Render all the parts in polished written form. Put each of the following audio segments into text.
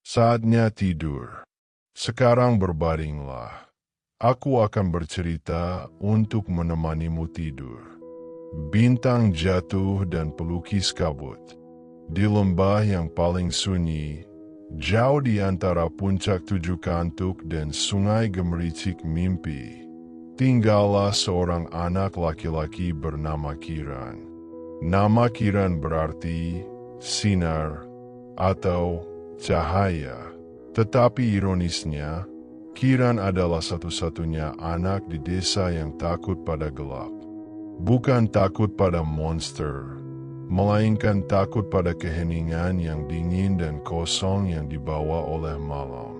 Saatnya tidur. Sekarang berbaringlah. Aku akan bercerita untuk menemanimu tidur. Bintang jatuh dan pelukis kabut. Di lembah yang paling sunyi, jauh di antara puncak tujuh kantuk dan sungai gemericik mimpi, tinggallah seorang anak laki-laki bernama Kiran. Nama Kiran berarti sinar atau cahaya. Tetapi ironisnya, Kiran adalah satu-satunya anak di desa yang takut pada gelap. Bukan takut pada monster, melainkan takut pada keheningan yang dingin dan kosong yang dibawa oleh malam.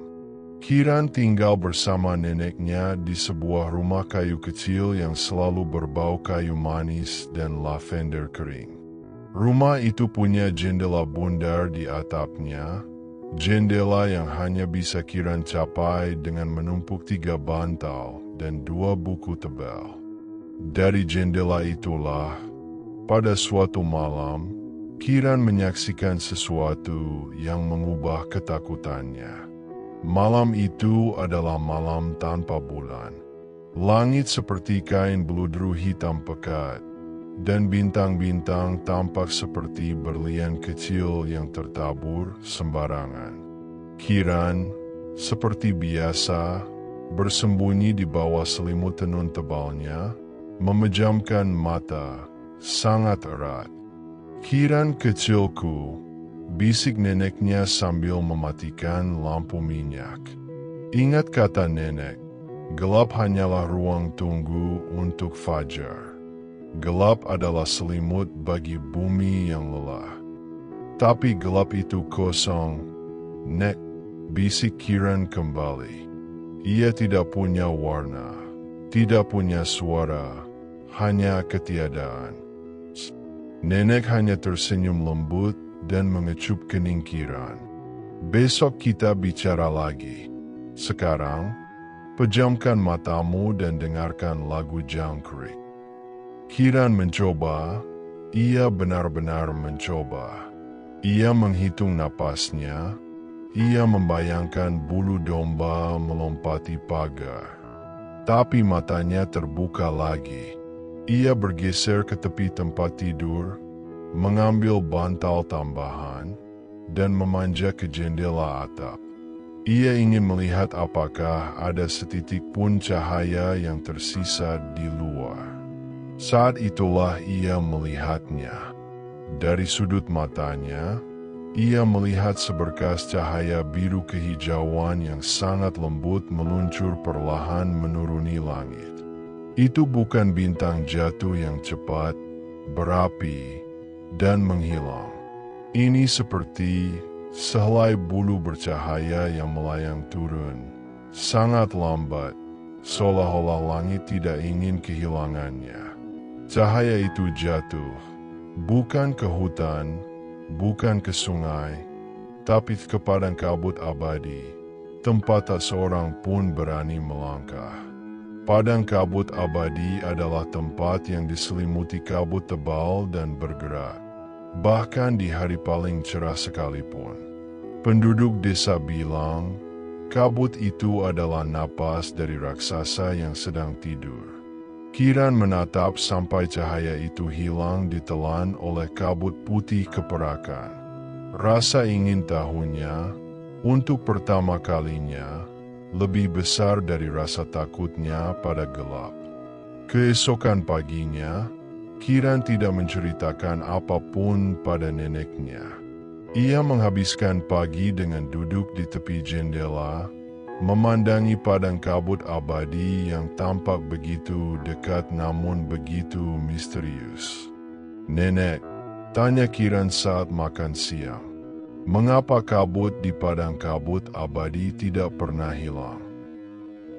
Kiran tinggal bersama neneknya di sebuah rumah kayu kecil yang selalu berbau kayu manis dan lavender kering. Rumah itu punya jendela bundar di atapnya, jendela yang hanya bisa Kiran capai dengan menumpuk 3 bantal dan 2 buku tebal. Dari jendela itulah, pada suatu malam, Kiran menyaksikan sesuatu yang mengubah ketakutannya. Malam itu adalah malam tanpa bulan. Langit seperti kain beludru hitam pekat, dan bintang-bintang tampak seperti berlian kecil yang tertabur sembarangan. Kiran, seperti biasa, bersembunyi di bawah selimut tenun tebalnya, memejamkan mata sangat erat. "Kiran kecilku," bisik neneknya sambil mematikan lampu minyak. "Ingat kata nenek, gelap hanyalah ruang tunggu untuk fajar. Gelap adalah selimut bagi bumi yang lelah. Tapi gelap itu kosong, Nek," bisik Kiran kembali. "Ia tidak punya warna, tidak punya suara, hanya ketiadaan." Nenek hanya tersenyum lembut dan mengecup kening Kiran. "Besok kita bicara lagi. Sekarang, pejamkan matamu dan dengarkan lagu jangkrik." Kiran mencoba, ia benar-benar mencoba. Ia menghitung napasnya, ia membayangkan bulu domba melompati pagar. Tapi matanya terbuka lagi. Ia bergeser ke tepi tempat tidur, mengambil bantal tambahan, dan memanjat ke jendela atap. Ia ingin melihat apakah ada setitik pun cahaya yang tersisa di luar. Saat itulah ia melihatnya. Dari sudut matanya, ia melihat seberkas cahaya biru kehijauan yang sangat lembut meluncur perlahan menuruni langit. Itu bukan bintang jatuh yang cepat, berapi, dan menghilang. Ini seperti sehelai bulu bercahaya yang melayang turun, sangat lambat, seolah-olah langit tidak ingin kehilangannya. Cahaya itu jatuh, bukan ke hutan, bukan ke sungai, tapi ke padang kabut abadi, tempat tak seorang pun berani melangkah. Padang kabut abadi adalah tempat yang diselimuti kabut tebal dan bergerak, bahkan di hari paling cerah sekalipun. Penduduk desa bilang, kabut itu adalah napas dari raksasa yang sedang tidur. Kiran menatap sampai cahaya itu hilang ditelan oleh kabut putih keperakan. Rasa ingin tahunya, untuk pertama kalinya, lebih besar dari rasa takutnya pada gelap. Keesokan paginya, Kiran tidak menceritakan apapun pada neneknya. Ia menghabiskan pagi dengan duduk di tepi jendela, memandangi padang kabut abadi yang tampak begitu dekat namun begitu misterius. "Nenek," tanya Kiran saat makan siang, "mengapa kabut di padang kabut abadi tidak pernah hilang?"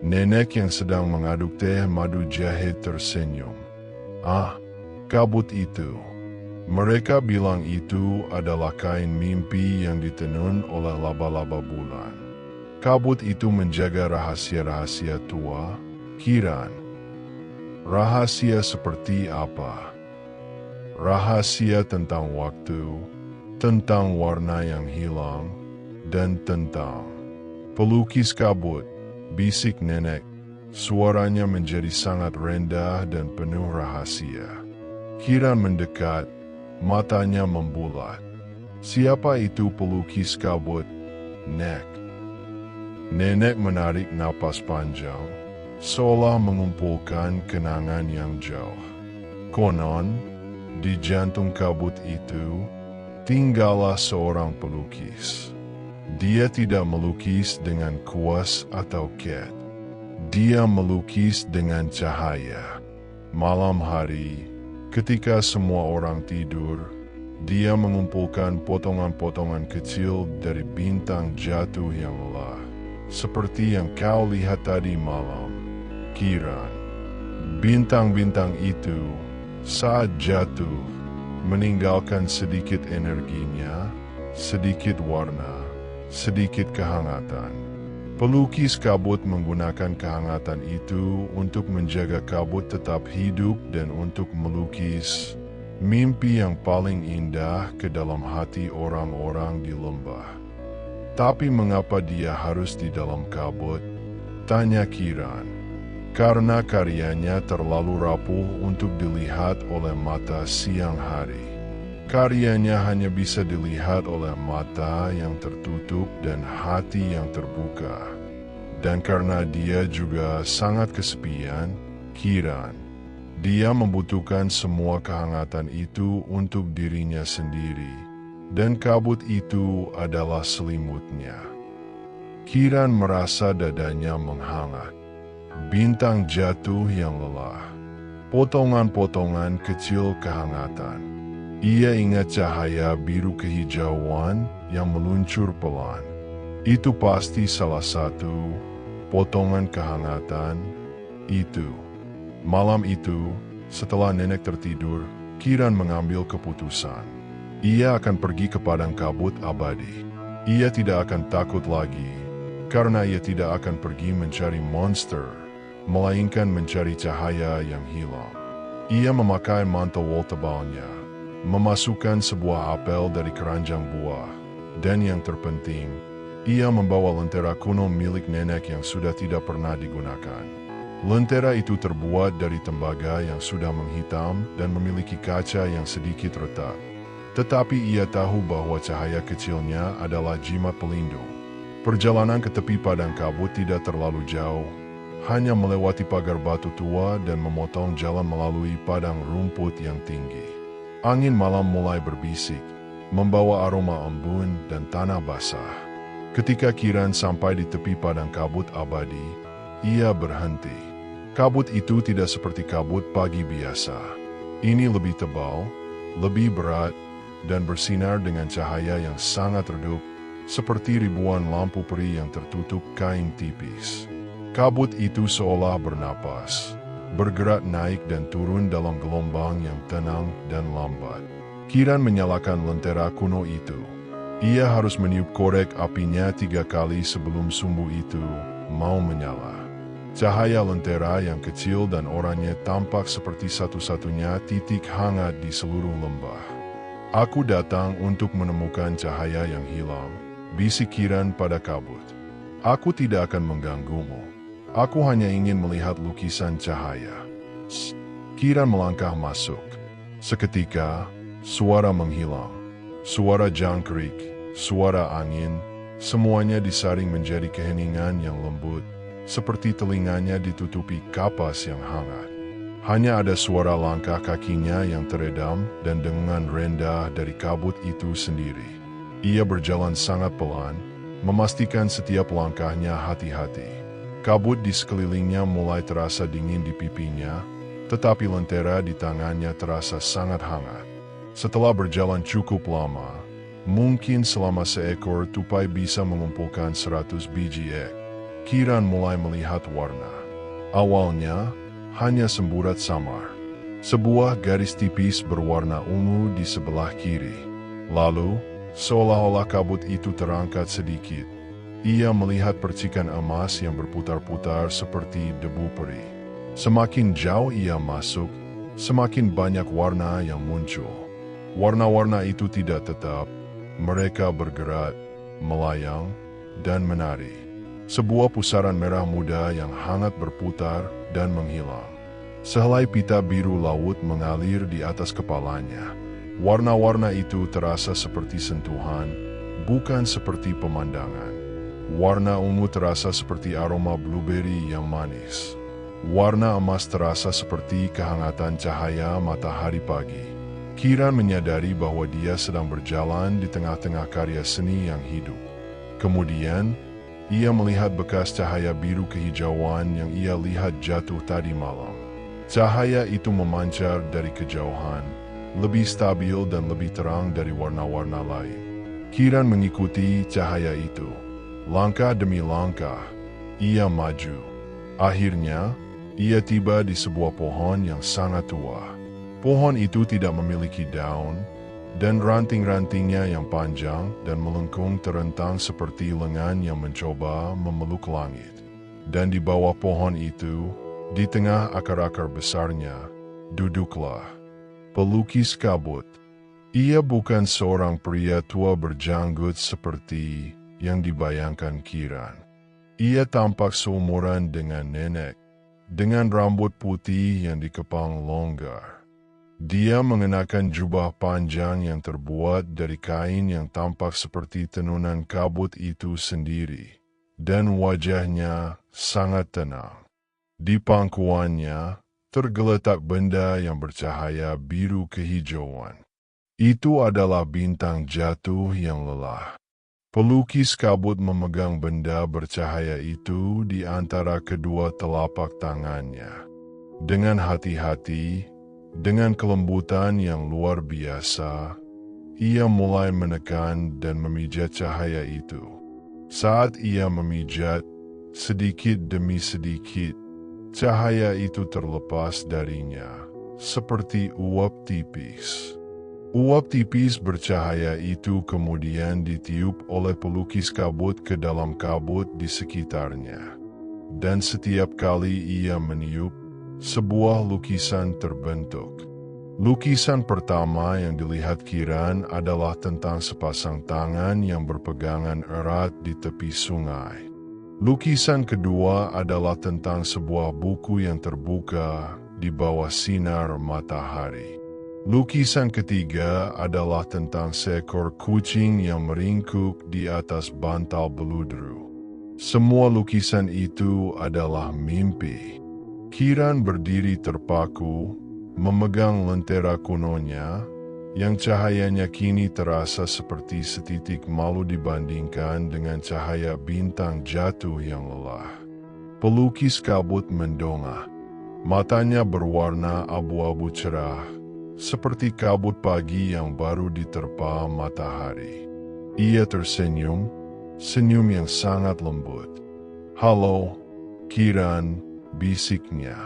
Nenek yang sedang mengaduk teh madu jahe tersenyum. "Ah, kabut itu. Mereka bilang itu adalah kain mimpi yang ditenun oleh laba-laba bulan. Kabut itu menjaga rahasia-rahasia tua, Kiran." "Rahasia seperti apa?" "Rahasia tentang waktu, tentang warna yang hilang, dan tentang. Pelukis kabut, bisik nenek. Suaranya menjadi sangat rendah dan penuh rahasia. Kiran mendekat, matanya membulat. Siapa itu pelukis kabut, Nek? Nenek menarik napas panjang, seolah mengumpulkan kenangan yang jauh. Konon, di jantung kabut itu, tinggallah seorang pelukis. Dia tidak melukis dengan kuas atau cat. Dia melukis dengan cahaya. Malam hari, ketika semua orang tidur, dia mengumpulkan potongan-potongan kecil dari bintang jatuh yang lelah. Seperti yang kau lihat tadi malam, Kiran. Bintang-bintang itu, saat jatuh, meninggalkan sedikit energinya, sedikit warna, sedikit kehangatan. Pelukis kabut menggunakan kehangatan itu untuk menjaga kabut tetap hidup dan untuk melukis mimpi yang paling indah ke dalam hati orang-orang di lembah. Tapi mengapa dia harus di dalam kabut? Tanya Kiran. Karena karyanya terlalu rapuh untuk dilihat oleh mata siang hari. Karyanya hanya bisa dilihat oleh mata yang tertutup dan hati yang terbuka. Dan karena dia juga sangat kesepian, Kiran, dia membutuhkan semua kehangatan itu untuk dirinya sendiri. Dan kabut itu adalah selimutnya. Kiran merasa dadanya menghangat. Bintang jatuh yang lelah. Potongan-potongan kecil kehangatan. Ia ingat cahaya biru kehijauan yang meluncur pelan. Itu pasti salah satu potongan kehangatan itu. Malam itu, setelah nenek tertidur, Kiran mengambil keputusan. Ia akan pergi ke padang kabut abadi. Ia tidak akan takut lagi, karena ia tidak akan pergi mencari monster, melainkan mencari cahaya yang hilang. Ia memakai mantel wol tebalnya, memasukkan sebuah apel dari keranjang buah, dan yang terpenting, ia membawa lentera kuno milik nenek yang sudah tidak pernah digunakan. Lentera itu terbuat dari tembaga yang sudah menghitam dan memiliki kaca yang sedikit retak. Tetapi ia tahu bahwa cahaya kecilnya adalah jimat pelindung. Perjalanan ke tepi padang kabut tidak terlalu jauh, hanya melewati pagar batu tua dan memotong jalan melalui padang rumput yang tinggi. Angin malam mulai berbisik, membawa aroma embun dan tanah basah. Ketika Kiran sampai di tepi padang kabut abadi, ia berhenti. Kabut itu tidak seperti kabut pagi biasa. Ini lebih tebal, lebih berat, dan bersinar dengan cahaya yang sangat redup, seperti ribuan lampu peri yang tertutup kain tipis. Kabut itu seolah bernapas, bergerak naik dan turun dalam gelombang yang tenang dan lambat. Kiran menyalakan lentera kuno itu. Ia harus meniup korek apinya 3 kali sebelum sumbu itu mau menyala. Cahaya lentera yang kecil dan oranye tampak seperti satu-satunya titik hangat di seluruh lembah. Aku datang untuk menemukan cahaya yang hilang, bisik Kiran pada kabut. Aku tidak akan mengganggumu. Aku hanya ingin melihat lukisan cahaya. Kiran melangkah masuk. Seketika, suara menghilang. Suara jangkrik, suara angin, semuanya disaring menjadi keheningan yang lembut, seperti telinganya ditutupi kapas yang hangat. Hanya ada suara langkah kakinya yang teredam dan dengungan rendah dari kabut itu sendiri. Ia berjalan sangat pelan, memastikan setiap langkahnya hati-hati. Kabut di sekelilingnya mulai terasa dingin di pipinya, tetapi lentera di tangannya terasa sangat hangat. Setelah berjalan cukup lama, mungkin selama seekor tupai bisa mengumpulkan 100 biji ek, Kiran mulai melihat warna. Awalnya, hanya semburat samar. Sebuah garis tipis berwarna ungu di sebelah kiri. Lalu, seolah-olah kabut itu terangkat sedikit. Ia melihat percikan emas yang berputar-putar seperti debu peri. Semakin jauh ia masuk, semakin banyak warna yang muncul. Warna-warna itu tidak tetap, mereka bergerak, melayang, dan menari. Sebuah pusaran merah muda yang hangat berputar dan menghilang. Sehelai pita biru laut mengalir di atas kepalanya. Warna-warna itu terasa seperti sentuhan, bukan seperti pemandangan. Warna ungu terasa seperti aroma blueberry yang manis. Warna emas terasa seperti kehangatan cahaya matahari pagi. Kiran menyadari bahwa dia sedang berjalan di tengah-tengah karya seni yang hidup. Kemudian, ia melihat bekas cahaya biru kehijauan yang ia lihat jatuh tadi malam. Cahaya itu memancar dari kejauhan, lebih stabil dan lebih terang dari warna-warna lain. Kiran mengikuti cahaya itu. Langkah demi langkah, ia maju. Akhirnya, ia tiba di sebuah pohon yang sangat tua. Pohon itu tidak memiliki daun, dan ranting-rantingnya yang panjang dan melengkung terentang seperti lengan yang mencoba memeluk langit. Dan di bawah pohon itu, di tengah akar-akar besarnya, duduklah pelukis kabut. Ia bukan seorang pria tua berjanggut seperti yang dibayangkan Kiran. Ia tampak seumuran dengan nenek, dengan rambut putih yang dikepang longgar. Dia mengenakan jubah panjang yang terbuat dari kain yang tampak seperti tenunan kabut itu sendiri, dan wajahnya sangat tenang. Di pangkuannya tergeletak benda yang bercahaya biru kehijauan. Itu adalah bintang jatuh yang lelah. Pelukis kabut memegang benda bercahaya itu di antara kedua telapak tangannya. Dengan hati-hati, dengan kelembutan yang luar biasa, ia mulai menekan dan memijat cahaya itu. Saat ia memijat, sedikit demi sedikit, cahaya itu terlepas darinya, seperti uap tipis. Uap tipis bercahaya itu kemudian ditiup oleh pelukis kabut ke dalam kabut di sekitarnya. Dan setiap kali ia meniup, sebuah lukisan terbentuk. Lukisan pertama yang dilihat Kiran adalah tentang sepasang tangan yang berpegangan erat di tepi sungai. Lukisan kedua adalah tentang sebuah buku yang terbuka di bawah sinar matahari. Lukisan ketiga adalah tentang seekor kucing yang meringkuk di atas bantal beludru. Semua lukisan itu adalah mimpi. Kiran berdiri terpaku, memegang lentera kunonya, yang cahayanya kini terasa seperti setitik malu dibandingkan dengan cahaya bintang jatuh yang lelah. Pelukis kabut mendongak. Matanya berwarna abu-abu cerah, seperti kabut pagi yang baru diterpa matahari. Ia tersenyum, senyum yang sangat lembut. "Halo, Kiran," bisiknya.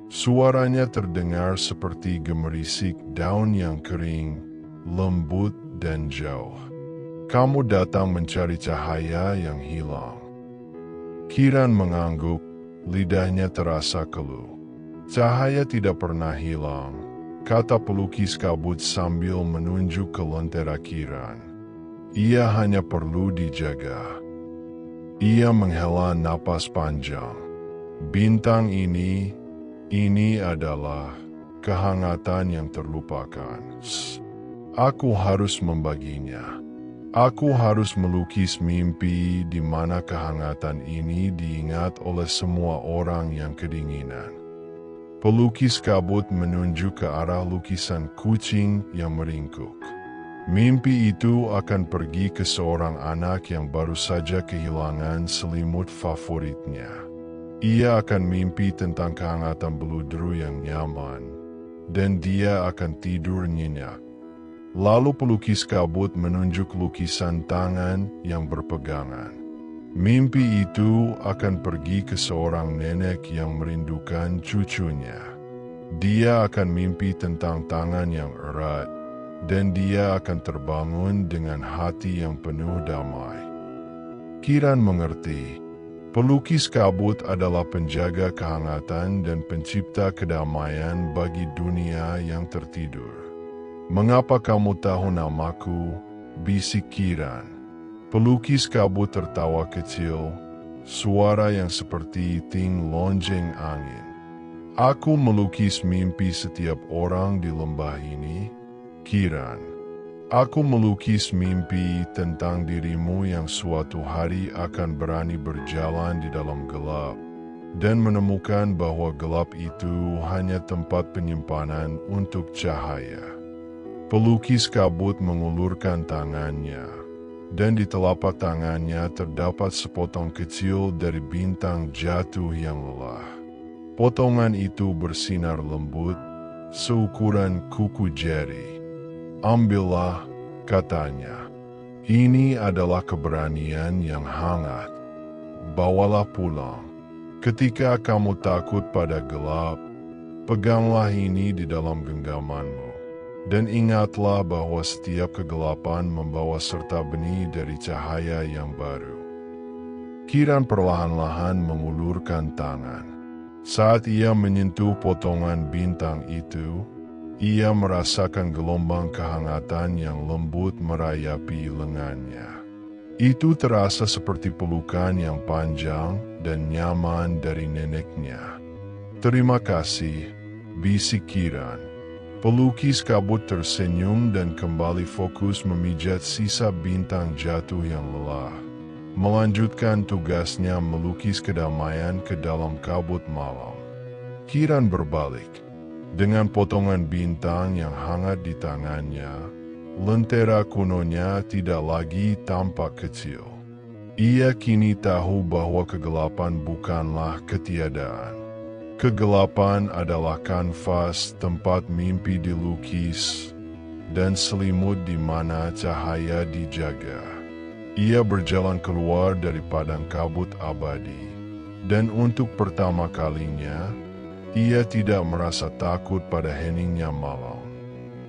Suaranya terdengar seperti gemerisik daun yang kering, lembut dan jauh. "Kamu datang mencari cahaya yang hilang." Kiran mengangguk, lidahnya terasa keluh. "Cahaya tidak pernah hilang," kata pelukis kabut sambil menunjuk ke lentera Kiran. "Ia hanya perlu dijaga." Ia menghela napas panjang. "Bintang ini adalah kehangatan yang terlupakan. Aku harus membaginya. Aku harus melukis mimpi di mana kehangatan ini diingat oleh semua orang yang kedinginan." Pelukis kabut menunjuk ke arah lukisan kucing yang meringkuk. Mimpi itu akan pergi ke seorang anak yang baru saja kehilangan selimut favoritnya. Ia akan mimpi tentang kehangatan beludru yang nyaman, dan dia akan tidur nyenyak. Lalu pelukis kabut menunjuk lukisan tangan yang berpegangan. Mimpi itu akan pergi ke seorang nenek yang merindukan cucunya. Dia akan mimpi tentang tangan yang erat, dan dia akan terbangun dengan hati yang penuh damai. Kiran mengerti. Pelukis kabut adalah penjaga kehangatan dan pencipta kedamaian bagi dunia yang tertidur. "Mengapa kamu tahu namaku?" bisik Kiran. Pelukis kabut tertawa kecil, suara yang seperti ting lonceng angin. Aku melukis mimpi setiap orang di lembah ini, Kiran. Aku melukis mimpi tentang dirimu yang suatu hari akan berani berjalan di dalam gelap dan menemukan bahwa gelap itu hanya tempat penyimpanan untuk cahaya. Pelukis kabut mengulurkan tangannya, dan di telapak tangannya terdapat sepotong kecil dari bintang jatuh yang lelah. Potongan itu bersinar lembut, seukuran kuku jari. Ambillah, katanya. Ini adalah keberanian yang hangat. Bawalah pulang. Ketika kamu takut pada gelap, peganglah ini di dalam genggamanmu. Dan ingatlah bahwa setiap kegelapan membawa serta benih dari cahaya yang baru. Kiran perlahan-lahan mengulurkan tangan. Saat ia menyentuh potongan bintang itu, ia merasakan gelombang kehangatan yang lembut merayapi lengannya. Itu terasa seperti pelukan yang panjang dan nyaman dari neneknya. Terima kasih, bisik Kiran. Pelukis kabut tersenyum dan kembali fokus memijat sisa bintang jatuh yang lelah. Melanjutkan tugasnya melukis kedamaian ke dalam kabut malam. Kiran berbalik. Dengan potongan bintang yang hangat di tangannya, lentera kunonya tidak lagi tampak kecil. Ia kini tahu bahwa kegelapan bukanlah ketiadaan. Kegelapan adalah kanvas tempat mimpi dilukis dan selimut di mana cahaya dijaga. Ia berjalan keluar dari padang kabut abadi, dan untuk pertama kalinya, ia tidak merasa takut pada heningnya malam.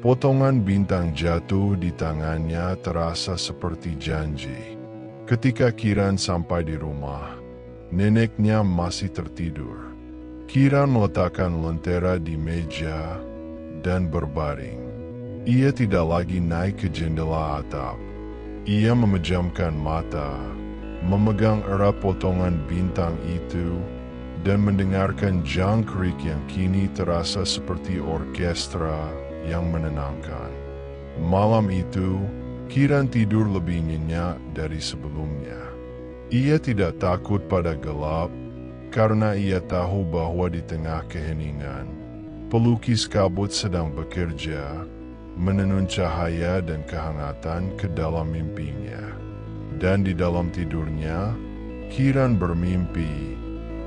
Potongan bintang jatuh di tangannya terasa seperti janji. Ketika Kiran sampai di rumah, neneknya masih tertidur. Kiran meletakkan lentera di meja dan berbaring. Ia tidak lagi naik ke jendela atap. Ia memejamkan mata, memegang erat potongan bintang itu, dan mendengarkan jangkrik yang kini terasa seperti orkestra yang menenangkan. Malam itu, Kiran tidur lebih nyenyak dari sebelumnya. Ia tidak takut pada gelap, karena ia tahu bahwa di tengah keheningan, pelukis kabut sedang bekerja, menenun cahaya dan kehangatan ke dalam mimpinya. Dan di dalam tidurnya, Kiran bermimpi.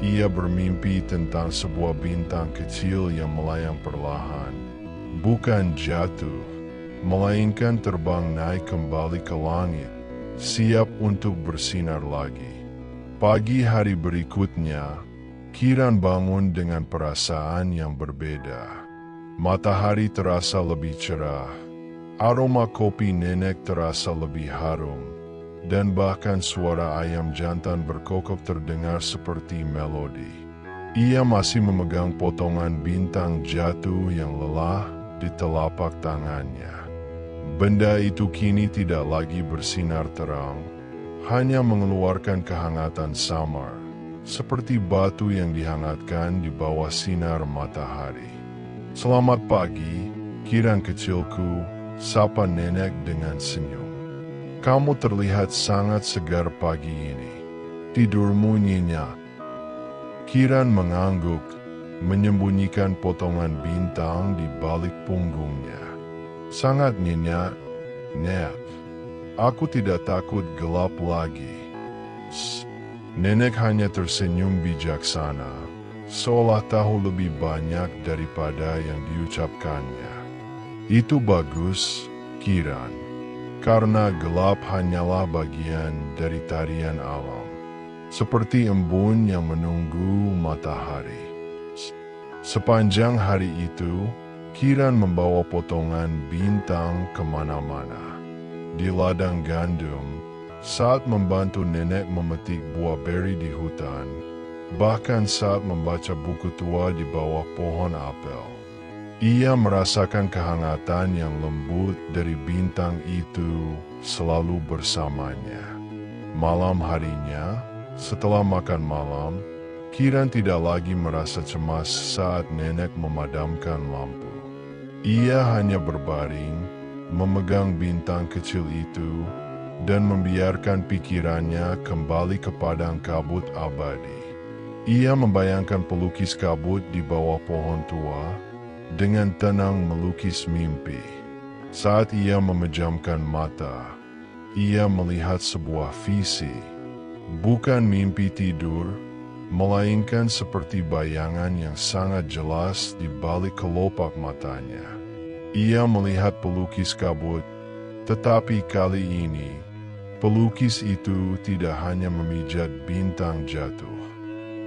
Ia bermimpi tentang sebuah bintang kecil yang melayang perlahan, bukan jatuh, melainkan terbang naik kembali ke langit, siap untuk bersinar lagi. Pagi hari berikutnya, Kiran bangun dengan perasaan yang berbeda. Matahari terasa lebih cerah, aroma kopi nenek terasa lebih harum, dan bahkan suara ayam jantan berkokok terdengar seperti melodi. Ia masih memegang potongan bintang jatuh yang lelah di telapak tangannya. Benda itu kini tidak lagi bersinar terang, hanya mengeluarkan kehangatan samar, seperti batu yang dihangatkan di bawah sinar matahari. Selamat pagi, Kiran kecilku, sapa nenek dengan senyum. Kamu terlihat sangat segar pagi ini. Tidurmu nyenyak. Kiran mengangguk, menyembunyikan potongan bintang di balik punggungnya. Sangat nyenyak, Nek. Aku tidak takut gelap lagi. Nenek hanya tersenyum bijaksana, seolah tahu lebih banyak daripada yang diucapkannya. Itu bagus, Kiran, karena gelap hanyalah bagian dari tarian alam, seperti embun yang menunggu matahari. Sepanjang hari itu, Kiran membawa potongan bintang kemana-mana. Di ladang gandum, saat membantu nenek memetik buah beri di hutan, bahkan saat membaca buku tua di bawah pohon apel. Ia merasakan kehangatan yang lembut dari bintang itu selalu bersamanya. Malam harinya, setelah makan malam, Kiran tidak lagi merasa cemas saat nenek memadamkan lampu. Ia hanya berbaring, memegang bintang kecil itu, dan membiarkan pikirannya kembali ke padang kabut abadi. Ia membayangkan pelukis kabut di bawah pohon tua, dengan tenang melukis mimpi. Saat ia memejamkan mata, ia melihat sebuah visi, bukan mimpi tidur, melainkan seperti bayangan yang sangat jelas di balik kelopak matanya. Ia melihat pelukis kabut, tetapi kali ini, pelukis itu tidak hanya memijat bintang jatuh.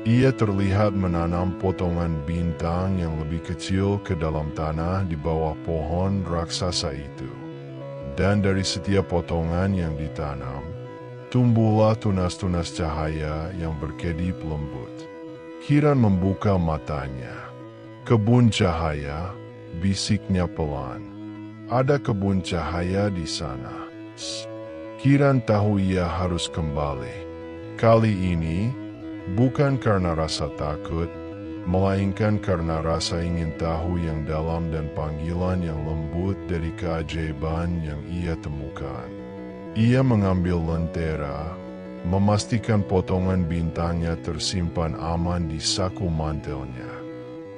Ia terlihat menanam potongan bintang yang lebih kecil ke dalam tanah di bawah pohon raksasa itu. Dan dari setiap potongan yang ditanam, tumbuhlah tunas-tunas cahaya yang berkedip lembut. Kiran membuka matanya. Kebun cahaya, bisiknya pelan. Ada kebun cahaya di sana. Kiran tahu ia harus kembali. Kali ini, bukan karena rasa takut, melainkan karena rasa ingin tahu yang dalam dan panggilan yang lembut dari keajaiban yang ia temukan. Ia mengambil lentera, memastikan potongan bintangnya tersimpan aman di saku mantelnya.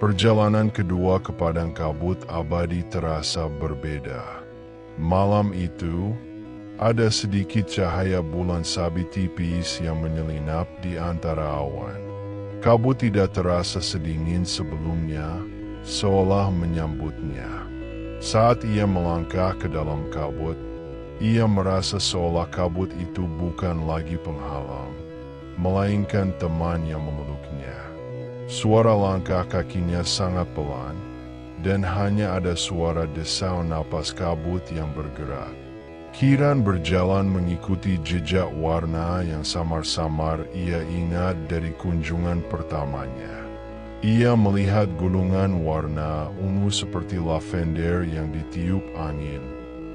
Perjalanan kedua ke padang kabut abadi terasa berbeda. Malam itu, ada sedikit cahaya bulan sabit tipis yang menyelinap di antara awan. Kabut tidak terasa sedingin sebelumnya, seolah menyambutnya. Saat ia melangkah ke dalam kabut, ia merasa seolah kabut itu bukan lagi penghalang, melainkan teman yang memeluknya. Suara langkah kakinya sangat pelan, dan hanya ada suara desau napas kabut yang bergerak. Kiran berjalan mengikuti jejak warna yang samar-samar ia ingat dari kunjungan pertamanya. Ia melihat gulungan warna ungu seperti lavender yang ditiup angin,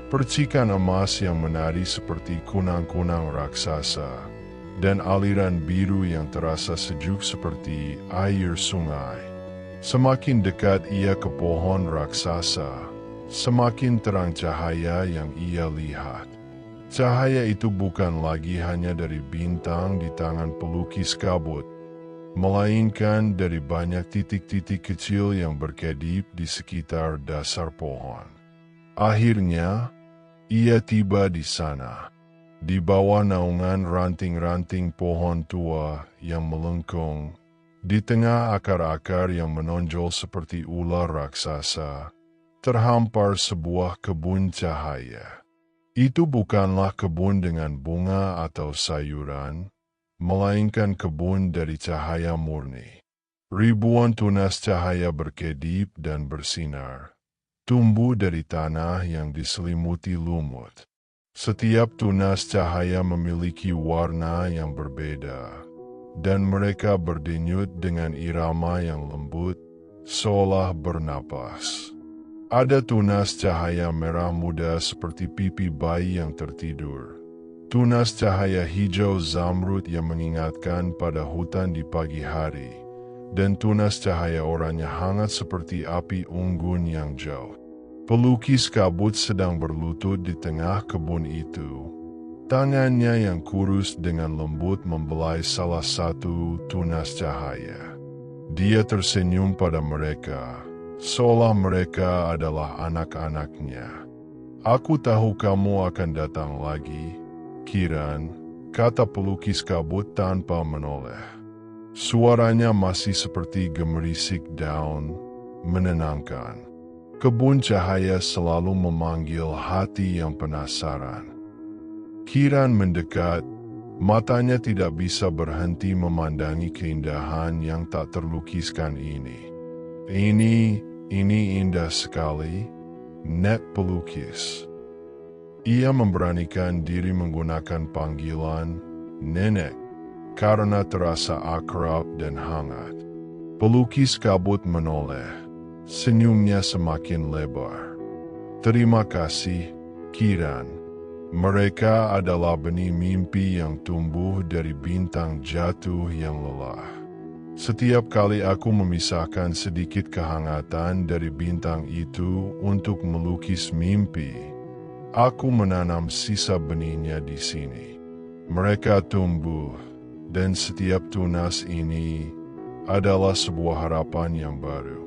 percikan emas yang menari seperti kunang-kunang raksasa, dan aliran biru yang terasa sejuk seperti air sungai. Semakin dekat ia ke pohon raksasa, semakin terang cahaya yang ia lihat. Cahaya itu bukan lagi hanya dari bintang di tangan pelukis kabut, melainkan dari banyak titik-titik kecil yang berkedip di sekitar dasar pohon. Akhirnya, ia tiba di sana, di bawah naungan ranting-ranting pohon tua yang melengkung, di tengah akar-akar yang menonjol seperti ular raksasa. Terhampar sebuah kebun cahaya. Itu bukanlah kebun dengan bunga atau sayuran, melainkan kebun dari cahaya murni. Ribuan tunas cahaya berkedip dan bersinar, tumbuh dari tanah yang diselimuti lumut. Setiap tunas cahaya memiliki warna yang berbeda, dan mereka berdenyut dengan irama yang lembut, seolah bernapas. Ada tunas cahaya merah muda seperti pipi bayi yang tertidur. Tunas cahaya hijau zamrud yang mengingatkan pada hutan di pagi hari. Dan tunas cahaya oranye hangat seperti api unggun yang jauh. Pelukis kabut sedang berlutut di tengah kebun itu. Tangannya yang kurus dengan lembut membelai salah satu tunas cahaya. Dia tersenyum pada mereka, seolah mereka adalah anak-anaknya. "Aku tahu kamu akan datang lagi, Kiran," kata pelukis kabut tanpa menoleh. Suaranya masih seperti gemerisik daun, menenangkan. Kebun cahaya selalu memanggil hati yang penasaran. Kiran mendekat, matanya tidak bisa berhenti memandangi keindahan yang tak terlukiskan ini. Ini indah sekali, Nek pelukis. Ia memberanikan diri menggunakan panggilan Nenek, karena terasa akrab dan hangat. Pelukis kabut menoleh, senyumnya semakin lebar. "Terima kasih, Kiran," Mereka adalah benih mimpi yang tumbuh dari bintang jatuh yang lelah. Setiap kali aku memisahkan sedikit kehangatan dari bintang itu untuk melukis mimpi, aku menanam sisa benihnya di sini. Mereka tumbuh, dan setiap tunas ini adalah sebuah harapan yang baru.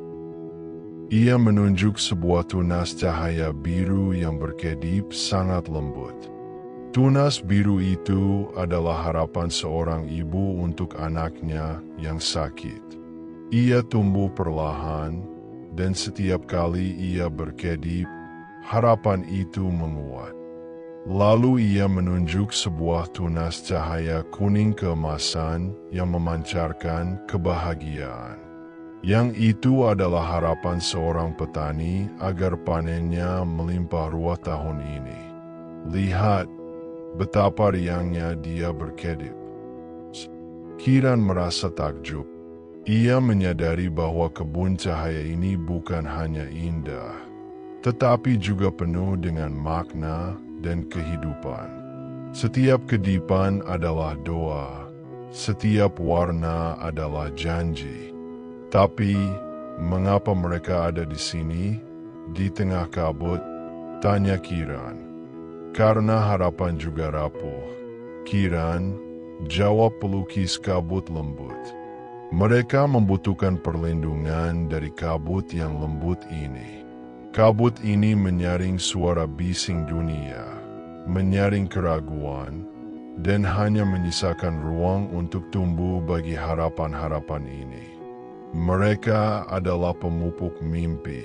Ia menunjuk sebuah tunas cahaya biru yang berkedip sangat lembut. Tunas biru itu adalah harapan seorang ibu untuk anaknya yang sakit. Ia tumbuh perlahan, dan setiap kali ia berkedip, harapan itu menguat. Lalu ia menunjuk sebuah tunas cahaya kuning keemasan yang memancarkan kebahagiaan. Yang itu adalah harapan seorang petani agar panennya melimpah ruah tahun ini. Lihat betapa riangnya dia berkedip. Kiran merasa takjub. Ia menyadari bahwa kebun cahaya ini bukan hanya indah, tetapi juga penuh dengan makna dan kehidupan. Setiap kedipan adalah doa, setiap warna adalah janji. Tapi, mengapa mereka ada di sini, di tengah kabut? Tanya Kiran. Karena harapan juga rapuh. Kiran, jawab pelukis kabut lembut. Mereka membutuhkan perlindungan dari kabut yang lembut ini. Kabut ini menyaring suara bising dunia, menyaring keraguan, dan hanya menyisakan ruang untuk tumbuh bagi harapan-harapan ini. Mereka adalah pemupuk mimpi.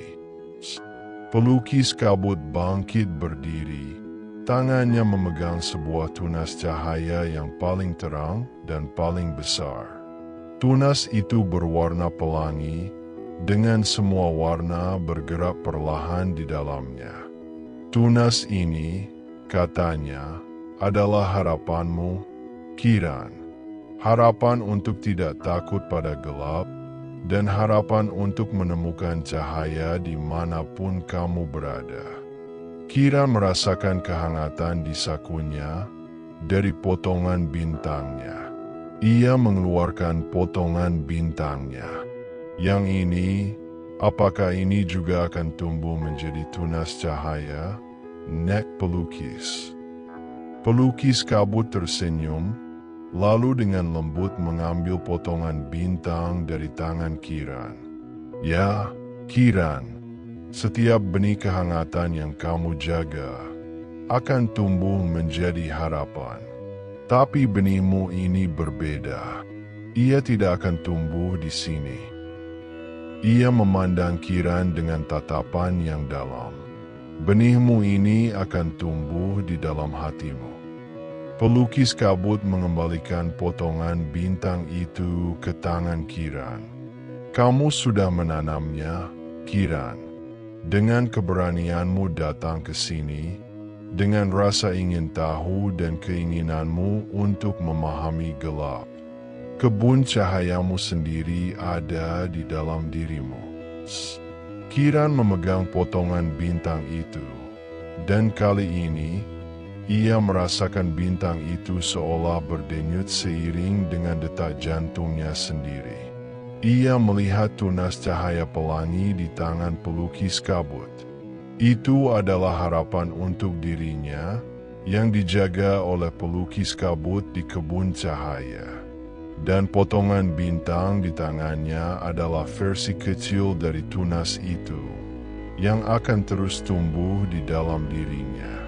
Pelukis kabut bangkit berdiri, tangannya memegang sebuah tunas cahaya yang paling terang dan paling besar. Tunas itu berwarna pelangi, dengan semua warna bergerak perlahan di dalamnya. Tunas ini, katanya, adalah harapanmu, Kiran. Harapan untuk tidak takut pada gelap, dan harapan untuk menemukan cahaya dimanapun kamu berada. Kiran merasakan kehangatan di sakunya dari potongan bintangnya. Ia mengeluarkan potongan bintangnya. Yang ini, apakah ini juga akan tumbuh menjadi tunas cahaya? Nek pelukis. Pelukis kabut tersenyum, lalu dengan lembut mengambil potongan bintang dari tangan Kiran. Ya, Kiran, setiap benih kehangatan yang kamu jaga akan tumbuh menjadi harapan. Tapi benihmu ini berbeda. Ia tidak akan tumbuh di sini. Ia memandang Kiran dengan tatapan yang dalam. Benihmu ini akan tumbuh di dalam hatimu. Pelukis kabut mengembalikan potongan bintang itu ke tangan Kiran. Kamu sudah menanamnya, Kiran. Dengan keberanianmu datang ke sini, dengan rasa ingin tahu dan keinginanmu untuk memahami gelap. Kebun cahayamu sendiri ada di dalam dirimu. Kiran memegang potongan bintang itu, dan kali ini ia merasakan bintang itu seolah berdenyut seiring dengan detak jantungnya sendiri. Ia melihat tunas cahaya pelangi di tangan pelukis kabut. Itu adalah harapan untuk dirinya yang dijaga oleh pelukis kabut di kebun cahaya. Dan potongan bintang di tangannya adalah versi kecil dari tunas itu, yang akan terus tumbuh di dalam dirinya.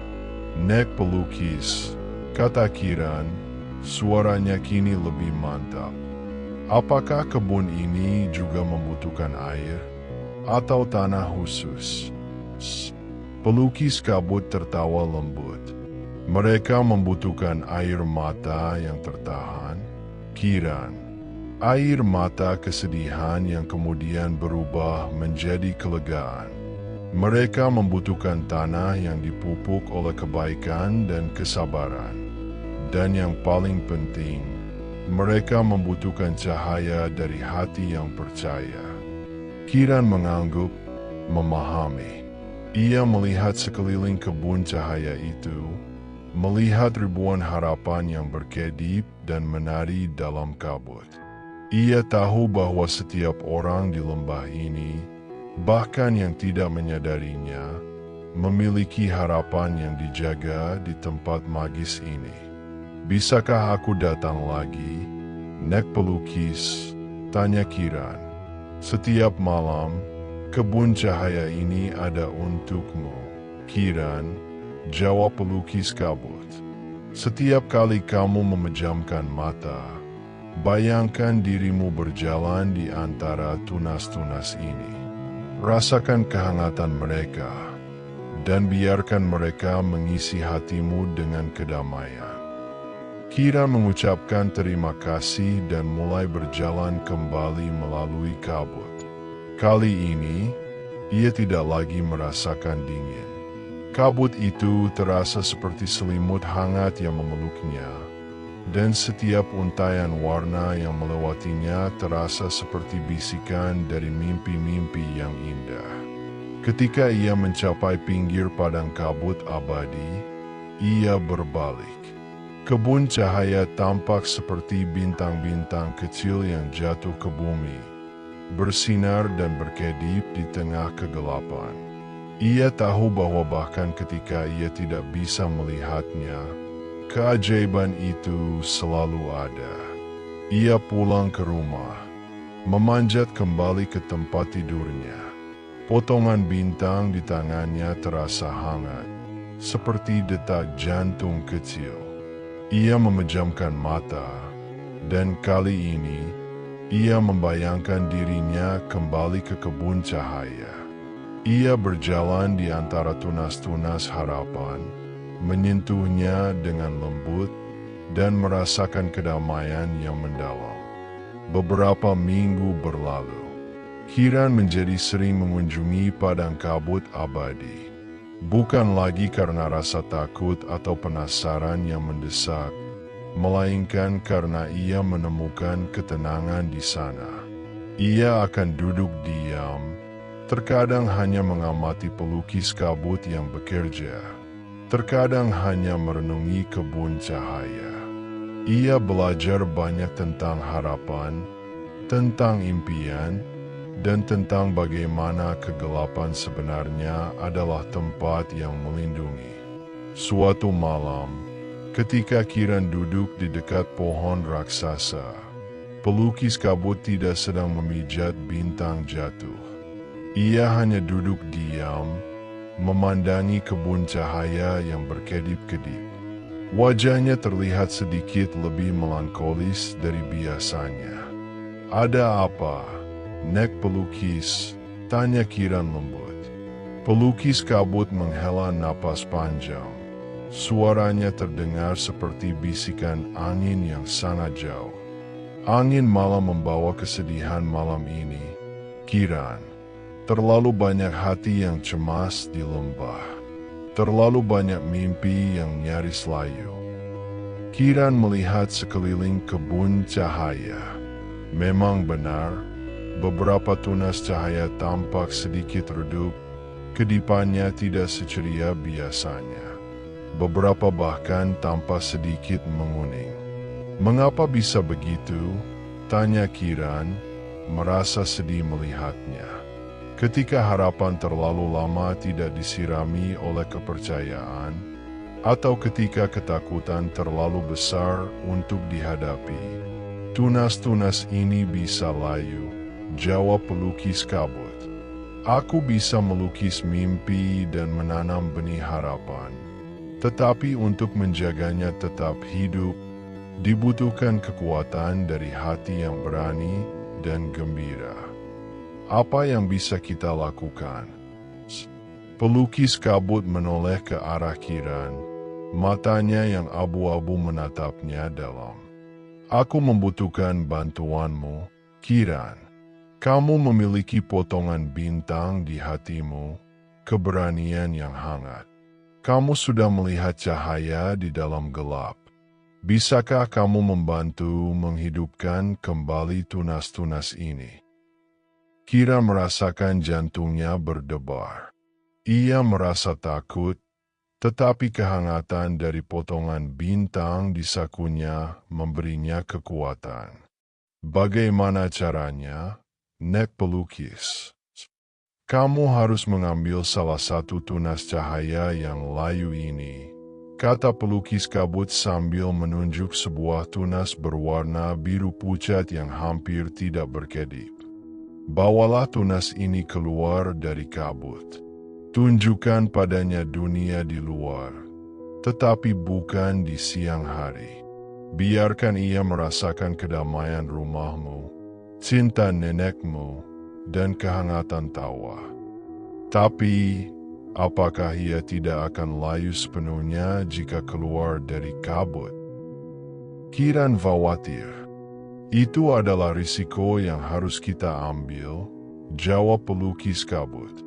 Nek pelukis, kata Kiran, suaranya kini lebih mantap. Apakah kebun ini juga membutuhkan air atau tanah khusus? Pelukis kabut tertawa lembut. Mereka membutuhkan air mata yang tertahan, Kiran. Air mata kesedihan yang kemudian berubah menjadi kelegaan. Mereka membutuhkan tanah yang dipupuk oleh kebaikan dan kesabaran. Dan yang paling penting, mereka membutuhkan cahaya dari hati yang percaya. Kiran mengangguk, memahami. Ia melihat sekeliling kebun cahaya itu, melihat ribuan harapan yang berkedip dan menari dalam kabut. Ia tahu bahwa setiap orang di lembah ini, bahkan yang tidak menyadarinya, memiliki harapan yang dijaga di tempat magis ini. Bisakah aku datang lagi, Nek pelukis? Tanya Kiran. Setiap malam, kebun cahaya ini ada untukmu, Kiran, jawab pelukis kabut. Setiap kali kamu memejamkan mata, bayangkan dirimu berjalan di antara tunas-tunas ini. Rasakan kehangatan mereka, dan biarkan mereka mengisi hatimu dengan kedamaian. Kiran mengucapkan terima kasih dan mulai berjalan kembali melalui kabut. Kali ini, ia tidak lagi merasakan dingin. Kabut itu terasa seperti selimut hangat yang memeluknya, dan setiap untaian warna yang melewatinya terasa seperti bisikan dari mimpi-mimpi yang indah. Ketika ia mencapai pinggir padang kabut abadi, ia berbalik. Kebun cahaya tampak seperti bintang-bintang kecil yang jatuh ke bumi, bersinar dan berkedip di tengah kegelapan. Ia tahu bahwa bahkan ketika ia tidak bisa melihatnya, keajaiban itu selalu ada. Ia pulang ke rumah, memanjat kembali ke tempat tidurnya. Potongan bintang di tangannya terasa hangat, seperti detak jantung kecil. Ia memejamkan mata, dan kali ini, ia membayangkan dirinya kembali ke kebun cahaya. Ia berjalan di antara tunas-tunas harapan, menyentuhnya dengan lembut, dan merasakan kedamaian yang mendalam. Beberapa minggu berlalu, Kiran menjadi sering mengunjungi padang kabut abadi. Bukan lagi karena rasa takut atau penasaran yang mendesak, melainkan karena ia menemukan ketenangan di sana. Ia akan duduk diam, terkadang hanya mengamati pelukis kabut yang bekerja, terkadang hanya merenungi kebun cahaya. Ia belajar banyak tentang harapan, tentang impian, dan tentang bagaimana kegelapan sebenarnya adalah tempat yang melindungi. Suatu malam, ketika Kiran duduk di dekat pohon raksasa, pelukis kabut tidak sedang memijat bintang jatuh. Ia hanya duduk diam, memandangi kebun cahaya yang berkedip-kedip. Wajahnya terlihat sedikit lebih melankolis dari biasanya. "Ada apa, Nek pelukis?" tanya Kiran lembut. Pelukis kabut menghela napas panjang. Suaranya terdengar seperti bisikan angin yang sangat jauh. "Angin malam membawa kesedihan malam ini, Kiran. Terlalu banyak hati yang cemas di lembah. Terlalu banyak mimpi yang nyaris layu." Kiran melihat sekeliling kebun cahaya. Memang benar, beberapa tunas cahaya tampak sedikit redup, kedipannya tidak seceria biasanya. Beberapa bahkan tampak sedikit menguning. "Mengapa bisa begitu?" tanya Kiran, merasa sedih melihatnya. Ketika harapan terlalu lama tidak disirami oleh kepercayaan, atau ketika ketakutan terlalu besar untuk dihadapi, tunas-tunas ini bisa layu, jawab pelukis kabut. "Aku bisa melukis mimpi dan menanam benih harapan. Tetapi untuk menjaganya tetap hidup, dibutuhkan kekuatan dari hati yang berani dan gembira. Apa yang bisa kita lakukan?" Pelukis kabut menoleh ke arah Kiran, matanya yang abu-abu menatapnya dalam. "Aku membutuhkan bantuanmu, Kiran. Kamu memiliki potongan bintang di hatimu, keberanian yang hangat. Kamu sudah melihat cahaya di dalam gelap. Bisakah kamu membantu menghidupkan kembali tunas-tunas ini?" Kira merasakan jantungnya berdebar. Ia merasa takut, Tetapi kehangatan dari potongan bintang di sakunya memberinya kekuatan. Bagaimana caranya? Nek pelukis. Kamu harus mengambil salah satu tunas cahaya yang layu ini, kata pelukis kabut sambil menunjuk sebuah tunas berwarna biru pucat yang hampir tidak berkedip. Bawalah tunas ini keluar dari kabut. Tunjukkan padanya dunia di luar, tetapi bukan di siang hari. Biarkan ia merasakan kedamaian rumahmu, cinta nenekmu, dan kehangatan tawa. Tapi, apakah ia tidak akan layu sepenuhnya jika keluar dari kabut? Kiran khawatir. Itu adalah risiko yang harus kita ambil, jawab pelukis kabut.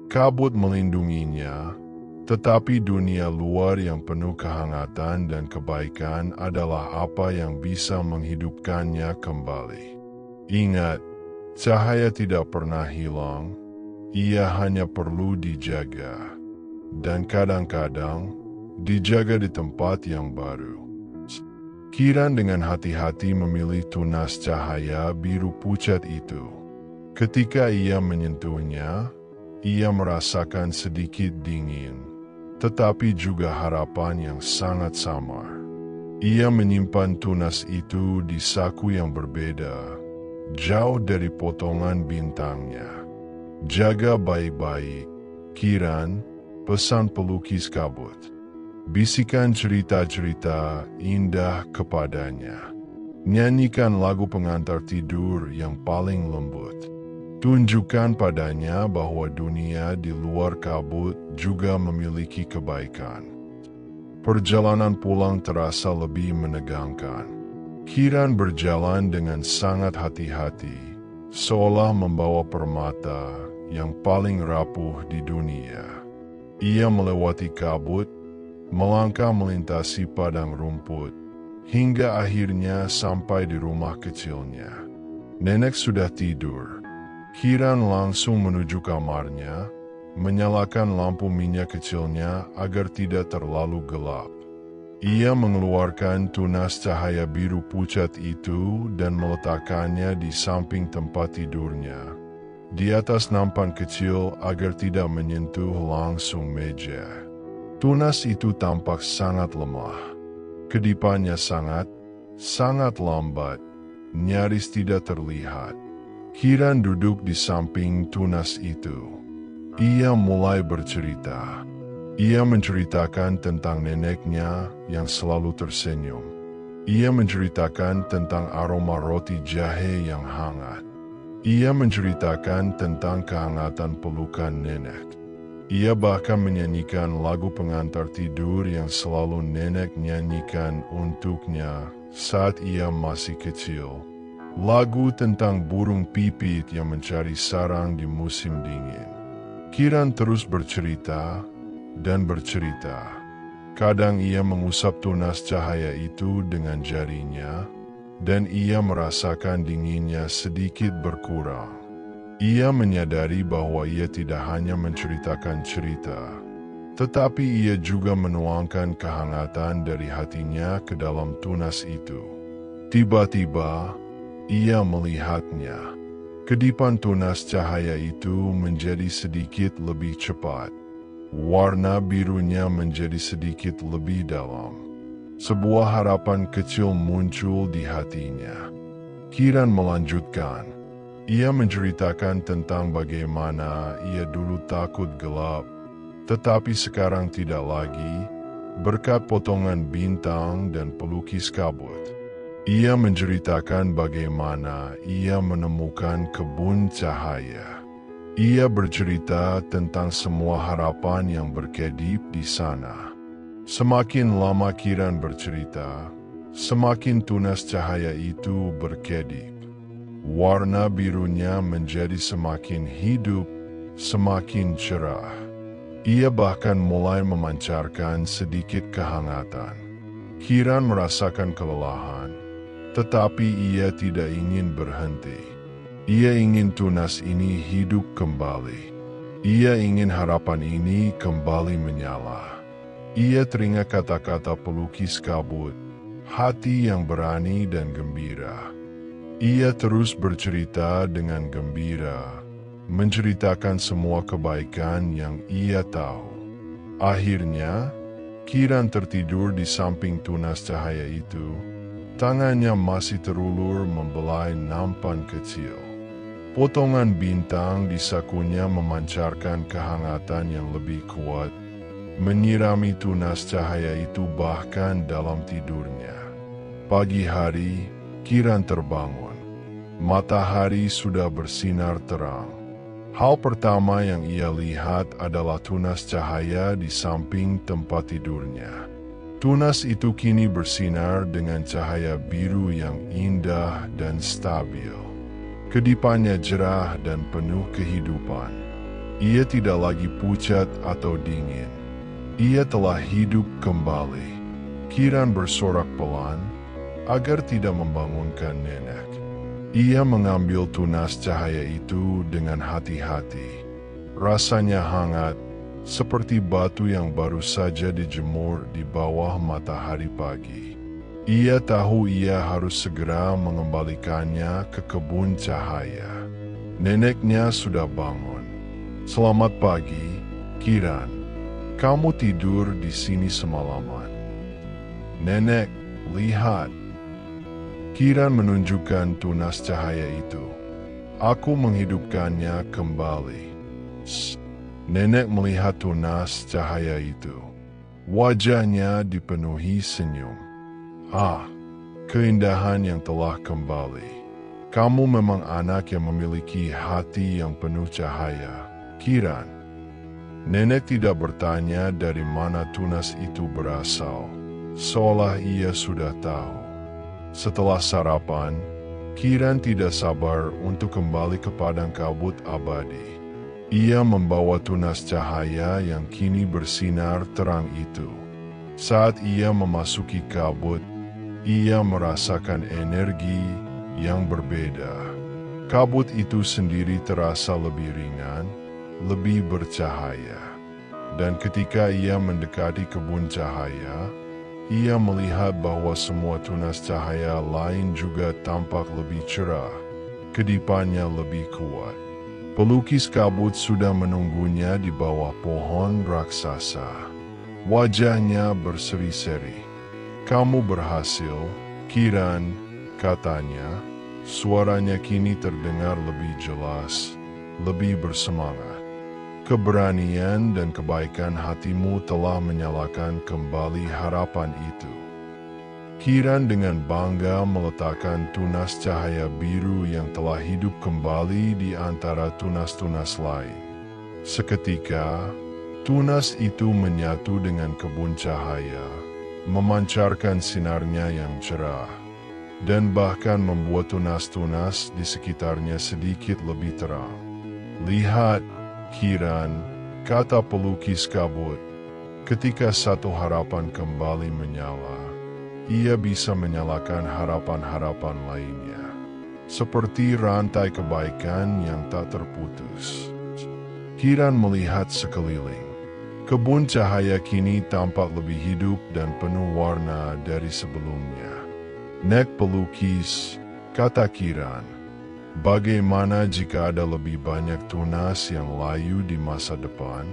Kabut melindunginya, tetapi dunia luar yang penuh kehangatan dan kebaikan adalah apa yang bisa menghidupkannya kembali. Ingat, cahaya tidak pernah hilang, ia hanya perlu dijaga. Dan kadang-kadang, dijaga di tempat yang baru. Kiran dengan hati-hati memilih tunas cahaya biru pucat itu. Ketika ia menyentuhnya, ia merasakan sedikit dingin, tetapi juga harapan yang sangat samar. Ia menyimpan tunas itu di saku yang berbeda, jauh dari potongan bintangnya. Jaga baik-baik, Kiran, pesan pelukis kabut. Bisikan cerita-cerita indah kepadanya. Nyanyikan lagu pengantar tidur yang paling lembut. Tunjukkan padanya bahwa dunia di luar kabut juga memiliki kebaikan. Perjalanan pulang terasa lebih menegangkan. Kiran berjalan dengan sangat hati-hati, seolah membawa permata yang paling rapuh di dunia. Ia melewati kabut, melangkah melintasi padang rumput, hingga akhirnya sampai di rumah kecilnya. Nenek sudah tidur. Kiran langsung menuju kamarnya, menyalakan lampu minyak kecilnya agar tidak terlalu gelap. Ia mengeluarkan tunas cahaya biru pucat itu dan meletakkannya di samping tempat tidurnya, di atas nampan kecil agar tidak menyentuh langsung meja. Tunas itu tampak sangat lemah. Kedipannya sangat lambat, nyaris tidak terlihat. Kiran duduk di samping tunas itu. Ia mulai bercerita. Ia menceritakan tentang neneknya yang selalu tersenyum. Ia menceritakan tentang aroma roti jahe yang hangat. Ia menceritakan tentang kehangatan pelukan nenek. Ia bahkan menyanyikan lagu pengantar tidur yang selalu nenek nyanyikan untuknya saat ia masih kecil. Lagu tentang burung pipit yang mencari sarang di musim dingin. Kiran terus bercerita dan bercerita. Kadang ia mengusap tunas cahaya itu dengan jarinya, dan ia merasakan dinginnya sedikit berkurang. Ia menyadari bahwa ia tidak hanya menceritakan cerita, tetapi ia juga menuangkan kehangatan dari hatinya ke dalam tunas itu. Tiba-tiba, ia melihatnya. Kedipan tunas cahaya itu menjadi sedikit lebih cepat. Warna birunya menjadi sedikit lebih dalam. Sebuah harapan kecil muncul di hatinya. Kiran melanjutkan. Ia menceritakan tentang bagaimana ia dulu takut gelap, tetapi sekarang tidak lagi, berkat potongan bintang dan pelukis kabut. Ia menceritakan bagaimana ia menemukan kebun cahaya. Ia bercerita tentang semua harapan yang berkedip di sana. Semakin lama Kiran bercerita, semakin tunas cahaya itu berkedip. Warna birunya menjadi semakin hidup, semakin cerah. Ia bahkan mulai memancarkan sedikit kehangatan. Kiran merasakan kelelahan, tetapi ia tidak ingin berhenti. Ia ingin tunas ini hidup kembali. Ia ingin harapan ini kembali menyala. Ia teringat kata-kata pelukis kabut, hati yang berani dan gembira. Ia terus bercerita dengan gembira, menceritakan semua kebaikan yang ia tahu. Akhirnya, Kiran tertidur di samping tunas cahaya itu. Tangannya masih terulur membelai nampan kecil. Potongan bintang di sakunya memancarkan kehangatan yang lebih kuat, menyirami tunas cahaya itu bahkan dalam tidurnya. Pagi hari, Kiran terbangun. Matahari sudah bersinar terang. Hal pertama yang ia lihat adalah tunas cahaya di samping tempat tidurnya. Tunas itu kini bersinar dengan cahaya biru yang indah dan stabil. Kedipannya cerah dan penuh kehidupan. Ia tidak lagi pucat atau dingin. Ia telah hidup kembali. Kiran bersorak pelan agar tidak membangunkan nenek. Ia mengambil tunas cahaya itu dengan hati-hati. Rasanya hangat, seperti batu yang baru saja dijemur di bawah matahari pagi. Ia tahu ia harus segera mengembalikannya ke kebun cahaya. Neneknya sudah bangun. Selamat pagi, Kiran. Kamu tidur di sini semalaman. Nenek, lihat. Kiran menunjukkan tunas cahaya itu. Aku menghidupkannya kembali. Shh. Nenek melihat tunas cahaya itu. Wajahnya dipenuhi senyum. Ah, keindahan yang telah kembali. Kamu memang anak yang memiliki hati yang penuh cahaya, Kiran. Nenek tidak bertanya dari mana tunas itu berasal, seolah ia sudah tahu. Setelah sarapan, Kiran tidak sabar untuk kembali ke padang kabut abadi. Ia membawa tunas cahaya yang kini bersinar terang itu. Saat ia memasuki kabut, ia merasakan energi yang berbeda. Kabut itu sendiri terasa lebih ringan, lebih bercahaya. Dan ketika ia mendekati kebun cahaya, ia melihat bahwa semua tunas cahaya lain juga tampak lebih cerah, kedipannya lebih kuat. Pelukis kabut sudah menunggunya di bawah pohon raksasa. Wajahnya berseri-seri. Kamu berhasil, Kiran, katanya. Suaranya kini terdengar lebih jelas, lebih bersemangat. Keberanian dan kebaikan hatimu telah menyalakan kembali harapan itu. Kiran dengan bangga meletakkan tunas cahaya biru yang telah hidup kembali di antara tunas-tunas lain. Seketika, tunas itu menyatu dengan kebun cahaya, memancarkan sinarnya yang cerah, dan bahkan membuat tunas-tunas di sekitarnya sedikit lebih terang. Lihat, Kiran, kata pelukis kabut, ketika satu harapan kembali menyala, ia bisa menyalakan harapan-harapan lainnya, seperti rantai kebaikan yang tak terputus. Kiran melihat sekeliling. Kebun cahaya kini tampak lebih hidup dan penuh warna dari sebelumnya. Nek pelukis, kata Kiran, bagaimana jika ada lebih banyak tunas yang layu di masa depan?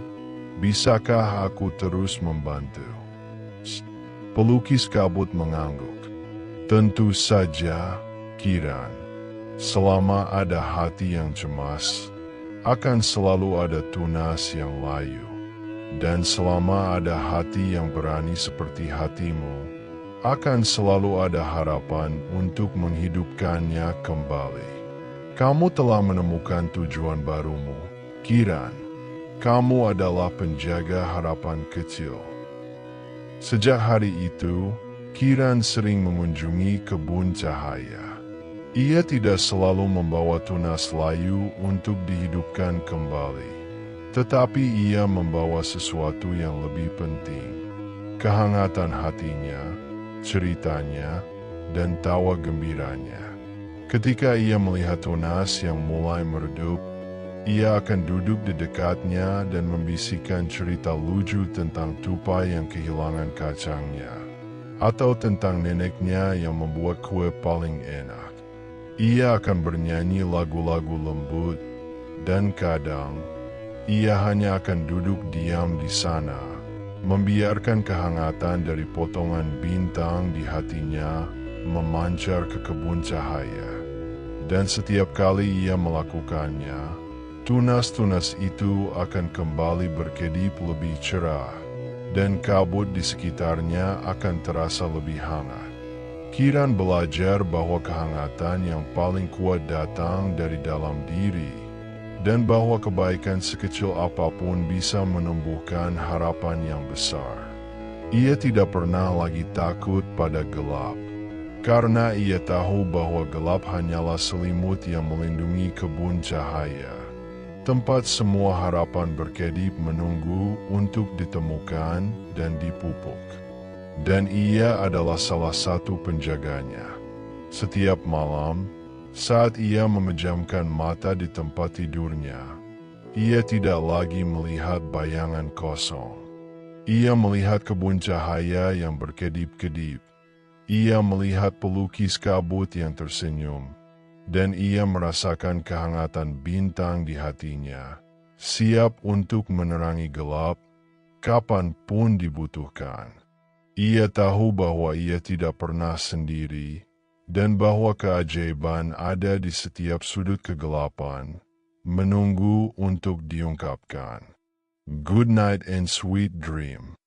Bisakah aku terus membantu? Pelukis kabut mengangguk. Tentu saja, Kiran. Selama ada hati yang cemas, akan selalu ada tunas yang layu. Dan selama ada hati yang berani seperti hatimu, akan selalu ada harapan untuk menghidupkannya kembali. Kamu telah menemukan tujuan barumu, Kiran. Kamu adalah penjaga harapan kecil. Sejak hari itu, Kiran sering mengunjungi kebun cahaya. Ia tidak selalu membawa tunas layu untuk dihidupkan kembali, tetapi ia membawa sesuatu yang lebih penting. Kehangatan hatinya, ceritanya, dan tawa gembiranya. Ketika ia melihat tunas yang mulai meredup, Ia akan duduk di dekatnya dan membisikkan cerita lucu tentang tupai yang kehilangan kacangnya, atau tentang neneknya yang membuat kue paling enak. Ia akan bernyanyi lagu-lagu lembut, dan kadang ia hanya akan duduk diam di sana, membiarkan kehangatan dari potongan bintang di hatinya memancar ke kebun cahaya. Dan setiap kali ia melakukannya, tunas-tunas itu akan kembali berkedip lebih cerah, dan kabut di sekitarnya akan terasa lebih hangat. Kiran belajar bahwa kehangatan yang paling kuat datang dari dalam diri, dan bahwa kebaikan sekecil apapun bisa menumbuhkan harapan yang besar. Ia tidak pernah lagi takut pada gelap, karena ia tahu bahwa gelap hanyalah selimut yang melindungi kebun cahaya, tempat semua harapan berkedip menunggu untuk ditemukan dan dipupuk. Dan ia adalah salah satu penjaganya. Setiap malam, saat ia memejamkan mata di tempat tidurnya, ia tidak lagi melihat bayangan kosong. Ia melihat kebun cahaya yang berkedip-kedip. Ia melihat pelukis kabut yang tersenyum, dan ia merasakan kehangatan bintang di hatinya, siap untuk menerangi gelap kapanpun dibutuhkan. Ia tahu bahwa ia tidak pernah sendiri, dan bahwa keajaiban ada di setiap sudut kegelapan, menunggu untuk diungkapkan. Good night and sweet dream.